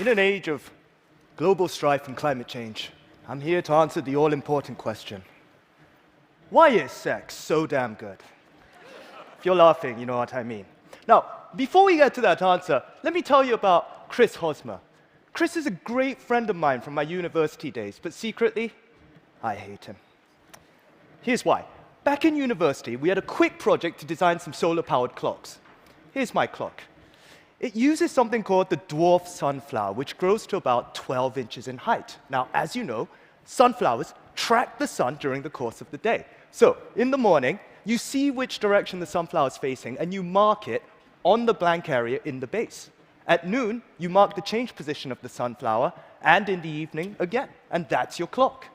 In an age of global strife and climate change, I'm here to answer the all-important question. Why is sex so damn good? If you're laughing, you know what I mean. Now, before we get to that answer, let me tell you about Chris Hosmer. Chris is a great friend of mine from my university days, but secretly, I hate him. Here's why. Back in university, we had a quick project to design some solar-powered clocks. Here's my clock. It uses something called the dwarf sunflower, which grows to about 12 inches in height. Now, as you know, sunflowers track the sun during the course of the day. So, in the morning, you see which direction the sunflower is facing, and you mark it on the blank area in the base. At noon, you mark the change position of the sunflower, and in the evening, again. And that's your clock.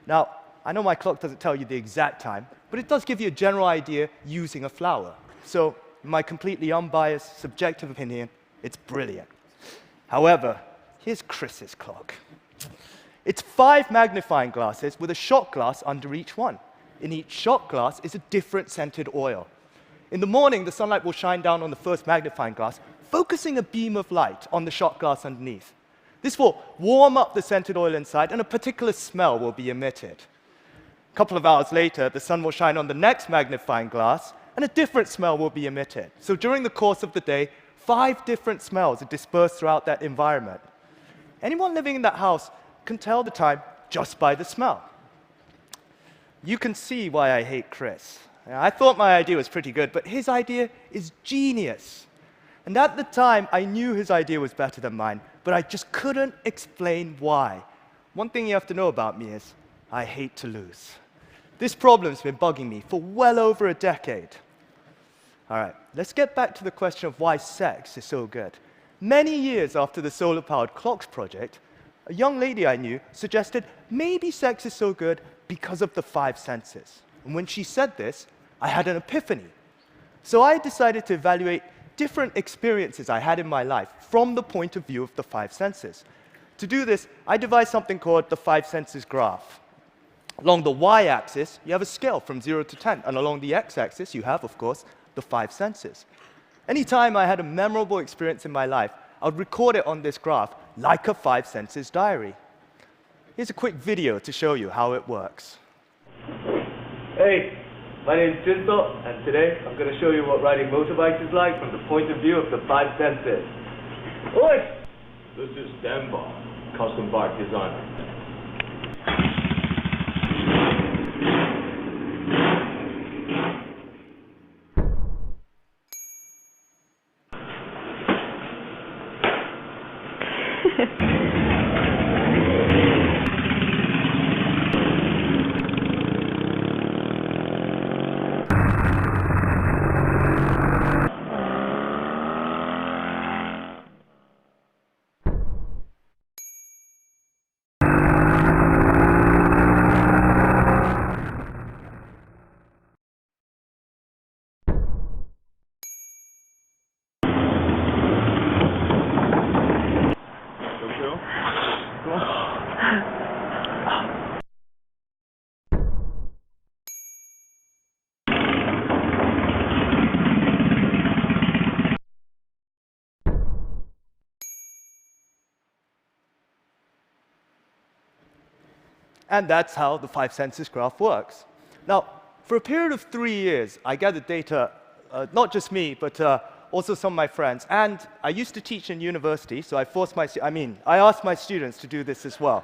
Now, I know my clock doesn't tell you the exact time, but it does give you a general idea using a flower. So, in my completely unbiased, subjective opinion, it's brilliant. However, here's Chris's clock. It's 5 magnifying glasses with a shot glass under each one. In each shot glass is a different scented oil. In the morning, the sunlight will shine down on the first magnifying glass, focusing a beam of light on the shot glass underneath. This will warm up the scented oil inside, and a particular smell will be emitted. A couple of hours later, the sun will shine on the next magnifying glass, and a different smell will be emitted. So during the course of the day, 5 different smells are dispersed throughout that environment. Anyone living in that house can tell the time just by the smell. You can see why I hate Chris. I thought my idea was pretty good, but his idea is genius. And at the time, I knew his idea was better than mine, but I just couldn't explain why. One thing you have to know about me is I hate to lose. This problem's been bugging me for well over a decade. All right, let's get back to the question of why sex is so good. Many years after the solar-powered clocks project, a young lady I knew suggested maybe sex is so good because of the 5 senses. And when she said this, I had an epiphany. So I decided to evaluate different experiences I had in my life from the point of view of the 5 senses. To do this, I devised something called the 5 senses graph. Along the y-axis, you have a scale from 0 to 10, and along the x-axis, you have, of course, the 5 senses. Anytime I had a memorable experience in my life, I would record it on this graph like a 5 senses diary. Here's a quick video to show you how it works. Hey, my name is Jinsop, and today I'm going to show you what riding motorbikes is like from the point of view of the 5 senses. Oi! This is Denver, custom bike designer. And that's how the 5 senses graph works. Now, for a period of 3 years, I gathered data, not just me, but also some of my friends. And I used to teach in university, so I asked my students to do this as well.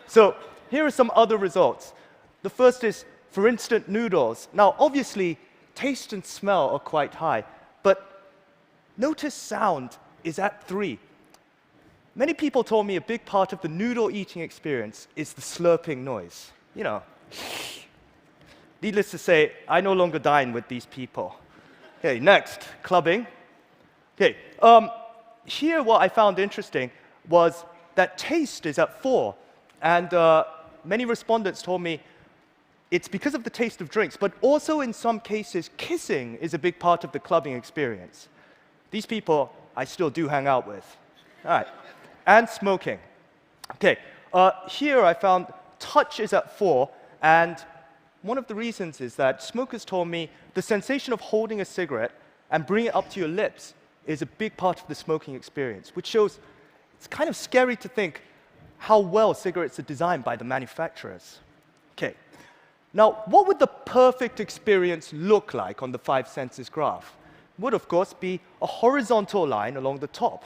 So here are some other results. The first is for instant noodles. Now, obviously, taste and smell are quite high, but notice sound is at 3. Many people told me a big part of the noodle eating experience is the slurping noise. You know. Needless to say, I no longer dine with these people. Okay, next, clubbing. Okay, here what I found interesting was that taste is at 4. And many respondents told me it's because of the taste of drinks, but also in some cases, kissing is a big part of the clubbing experience. These people I still do hang out with. All right. And smoking. Okay, here I found touch is at 4, and one of the reasons is that smokers told me the sensation of holding a cigarette and bringing it up to your lips is a big part of the smoking experience, which shows it's kind of scary to think how well cigarettes are designed by the manufacturers. Okay, now what would the perfect experience look like on the five senses graph? It would, of course, be a horizontal line along the top.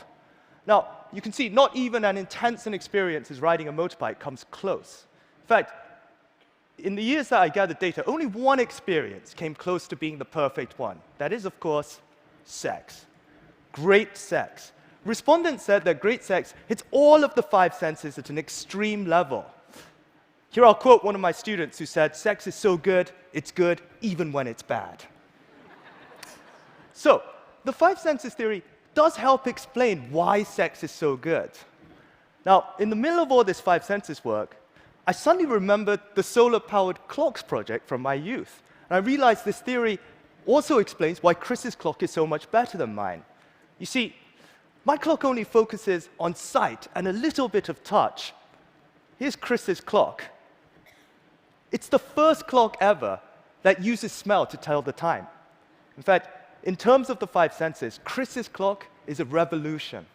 Now, you can see not even an intense an experience as riding a motorbike comes close. In fact, in the years that I gathered data, only one experience came close to being the perfect one. That is, of course, sex. Great sex. Respondents said that great sex hits all of the five senses at an extreme level. Here I'll quote one of my students who said, "Sex is so good, it's good even when it's bad." So, the five senses theory does help explain why sex is so good. Now, in the middle of all this five senses work, I suddenly remembered the solar-powered clocks project from my youth. And I realized this theory also explains why Chris's clock is so much better than mine. You see, my clock only focuses on sight and a little bit of touch. Here's Chris's clock. It's the first clock ever that uses smell to tell the time. In fact, in terms of the five senses, Chris's clock is a revolution.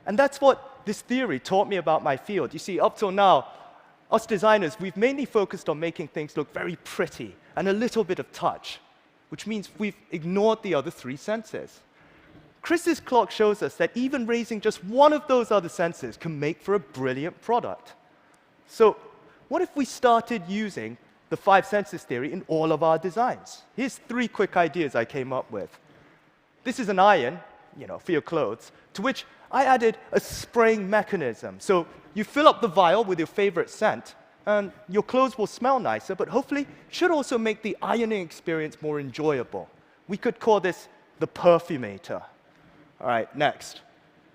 And that's what this theory taught me about my field. You see, up till now, us designers, we've mainly focused on making things look very pretty and a little bit of touch, which means we've ignored the other three senses. Chris's clock shows us that even raising just one of those other senses can make for a brilliant product. So, what if we started using the five senses theory in all of our designs? Here's three quick ideas I came up with. This is an iron, for your clothes, to which I added a spraying mechanism. So you fill up the vial with your favorite scent, and your clothes will smell nicer, but hopefully should also make the ironing experience more enjoyable. We could call this the perfumator. All right, next.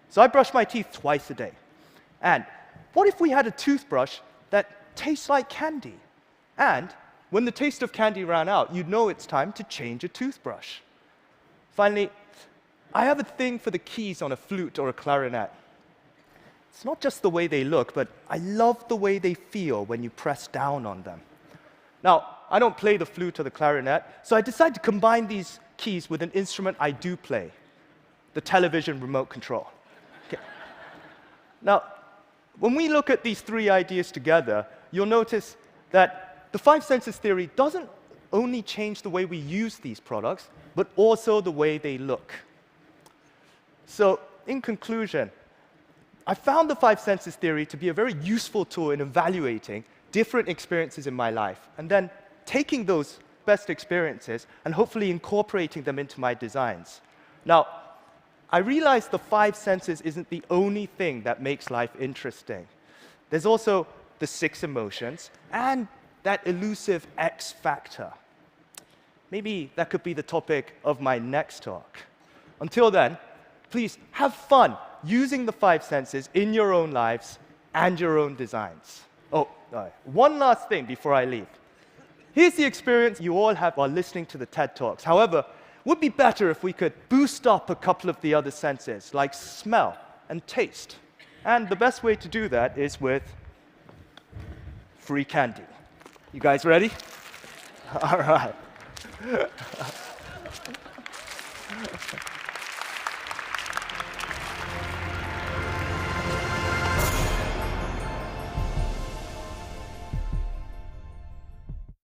So I brush my teeth twice a day. And what if we had a toothbrush that tastes like candy? And when the taste of candy ran out, you'd know it's time to change a toothbrush. Finally, I have a thing for the keys on a flute or a clarinet. It's not just the way they look, but I love the way they feel when you press down on them. Now, I don't play the flute or the clarinet, so I decided to combine these keys with an instrument I do play, the television remote control. Okay. Now, when we look at these three ideas together, you'll notice that the five senses theory doesn't only change the way we use these products, but also the way they look. So, in conclusion, I found the five senses theory to be a very useful tool in evaluating different experiences in my life, and then taking those best experiences and hopefully incorporating them into my designs. Now, I realized the five senses isn't the only thing that makes life interesting. There's also the six emotions and that elusive X factor. Maybe that could be the topic of my next talk. Until then, please have fun using the five senses in your own lives and your own designs. Oh, one last thing before I leave. Here's the experience you all have while listening to the TED Talks. However, it would be better if we could boost up a couple of the other senses, like smell and taste. And the best way to do that is with free candy. You guys ready? All right.